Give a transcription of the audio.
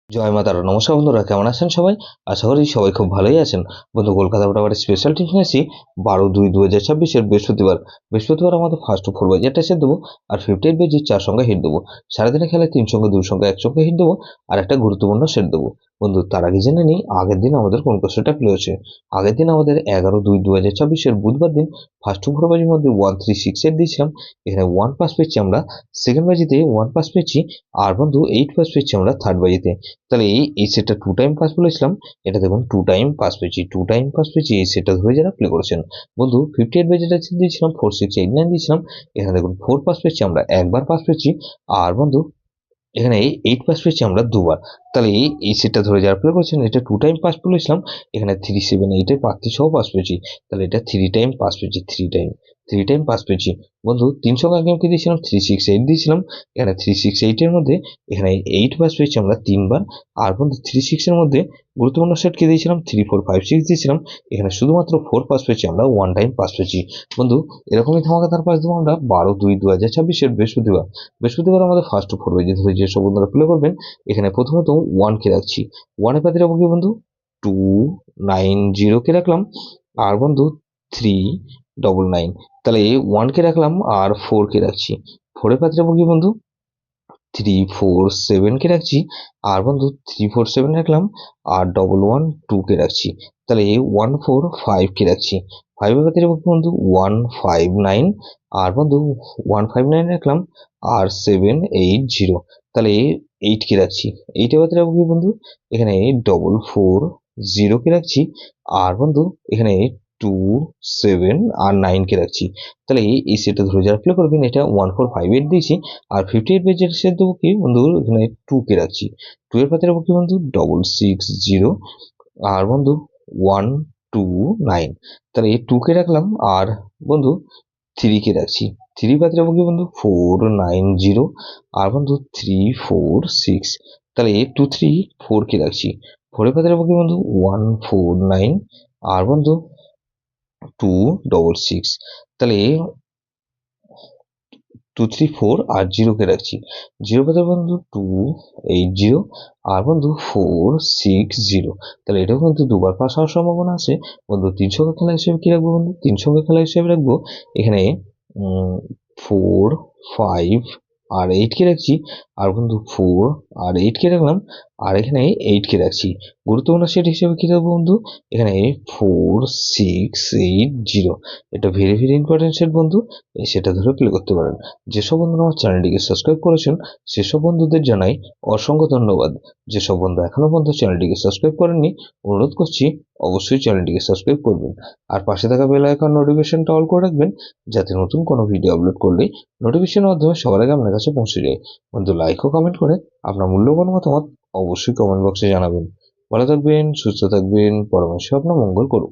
জয় মা তারা। নমস্কার বন্ধুরা, কেমন আছেন সবাই? আশা করি সবাই খুব ভালোই আছেন। বন্ধু, কলকাতা বরাবর স্পেশাল টিপস নিয়ে আসি 12/2/2026 বৃহস্পতিবার আমাদের ফার্স্ট 4 বাজে সেট দেবো, আর 58 বেজি 4 সংখ্যা হিট দেবো। সারাদিনে খেলায় 3 সংখ্যা 2 সংখ্যা 1 সংখ্যা হিট দেবো, আর একটা গুরুত্বপূর্ণ সেট দেবো। বন্ধু, তার আগে জেনে নিই আগের দিন আমাদের কোন কোশ্চেনটা প্লে হয়েছে। আগের দিন আমাদের 11/2/2026 বুধবার দিন ফার্স্ট 4 বাজির মধ্যে 136 দিয়েছিলাম। এখানে 1 পাস পেয়েছি আমরা সেকেন্ড বাজিতে, 1 পাস পেয়েছি। আর বন্ধু 8 পাস পেয়েছি আমরা থার্ড বাজিতে। তাহলে এই সেটটা 2 টাইম পাস বলেছিলাম, এটা দেখুন 2 টাইম পাস পেয়েছি, 2 টাইম পাস পেয়েছি। এই সেটটা ধরে যারা প্লে করেছেন বন্ধু 58 বাজেটা দিয়েছিলাম, 4689 দিয়েছিলাম। এখানে দেখুন 4 পাস পেয়েছি আমরা, একবার পাস পেয়েছি। আর বন্ধু এখানে 8 পাস পেয়েছি আমরা দুবার। তাহলে এই সেটটা ধরে যারা প্লে করেছেন এটা 2 টাইম পাস বলেছিলাম। এখানে 378 এর প্রার্থী সহ পাস পেয়েছি। তাহলে এটা 3 টাইম পাস পেয়েছি, 3 টাইম পাস পেয়েছি। বন্ধু 3 সংখ্যা গেমকে দিয়েছিলাম 368 দিয়েছিলাম। এখানে 368 এর মধ্যে এখানে 8 পাস পেয়েছি আমরা 3 বার। আর বন্ধু 36 এর মধ্যে গুরুত্বপূর্ণ সেটকে দিয়েছিলাম 3456 দিয়েছিলাম। এখানে শুধুমাত্র 4 পাস পেয়েছি আমরা, 1 টাইম পাস পেয়েছি। বন্ধু এরকমই ধামাকাদার পাস দেবো আমরা 12/2/2026 বৃহস্পতিবার আমাদের ফার্স্ট 4 বাজে ধরে যেসব বন্ধুরা প্লে করবেন। এখানে প্রথমত 1 কে রাখছি, 1 এর পাতে রাখবো কি বন্ধু 290 কে রাখলাম। আর বন্ধু 399, তাহলে 1 কে রাখলাম আর 4 কে রাখছি। 4 এর পাতে রাখবো কি বন্ধু 347 কে রাখছি। আর বন্ধু 347 রাখলাম আর 112 কে রাখছি। তাহলে 145 কে রাখছি। 5 এর পাতে রাখবো কি বন্ধু 159। আর বন্ধু 159 রাখলাম আর 780, তাহলে 8 কে রাখছি। 8 এর পাতে রাখবো কি বন্ধু এখানে 440 কে রাখছি। আর বন্ধু এখানে 27 আর 9 কে রাখছি। তাহলে এই সেটটা ধরে যারা প্লে করবেন এটা 1458 দিয়েছি। আর 58 পেজের সেট দেবো কি বন্ধু এখানে 2 কে রাখছি। 2 এর পাতে রাখবো কি বন্ধু 660। আর বন্ধু 129, তাহলে 2 কে রাখলাম আর বন্ধু 3 কে রাখছি। 3 পাতে রাখবো কি বন্ধু 490। আর বন্ধু 346, তাহলে 234 কে রাখছি। 4 এর পাতে রাখবো কি বন্ধু 149। আর বন্ধু 266, তাহলে 234 আর 0 কে রাখছি। 0 পাতে বন্ধু 280। আর বন্ধু 460, তাহলে এটাও কিন্তু দুবার পাস হওয়ার সম্ভাবনা আছে। বন্ধু 3 সংখ্যা খেলা হিসেবে কি রাখবো বন্ধু 3 সংখ্যা খেলা হিসেবে রাখবো এখানে 4 5 আর 8 কে রাখছি। আর বন্ধু 4 আর 8 কে রাখলাম আর এখানে 8 কে রাখছি। গুরুত্বপূর্ণ সেট হিসেবে কি রাখবো বন্ধু এখানে 4680। এটা ভেরি ভেরি ইম্পর্টেন্ট সেট বন্ধু, সেটা ধরে প্লে করতে পারেন। যেসব বন্ধুরা আমার চ্যানেলটিকে সাবস্ক্রাইব করেছেন সেসব বন্ধুদের জানাই অসংখ্য ধন্যবাদ। যেসব বন্ধু এখনো পর্যন্ত চ্যানেলটিকে সাবস্ক্রাইব করেননি অনুরোধ করছি অবশ্যই চ্যানেলটিকে সাবস্ক্রাইব করবেন। আর পাশে থাকা বেল আইকন নোটিফিকেশনটা অল করে রাখবেন, যাতে নতুন কোনো ভিডিও আপলোড করলেই নোটিফিকেশনের মাধ্যমে সবার আগে আপনার কাছে পৌঁছে যায়। বন্ধু লাইক ও কমেন্ট করে আপনার মূল্যবান মতামত অবশ্যই কমেন্ট বক্সে জানাবেন। ভালো থাকবেন, সুস্থ থাকবেন, পরমেশ্বর আপনার মঙ্গল করুন।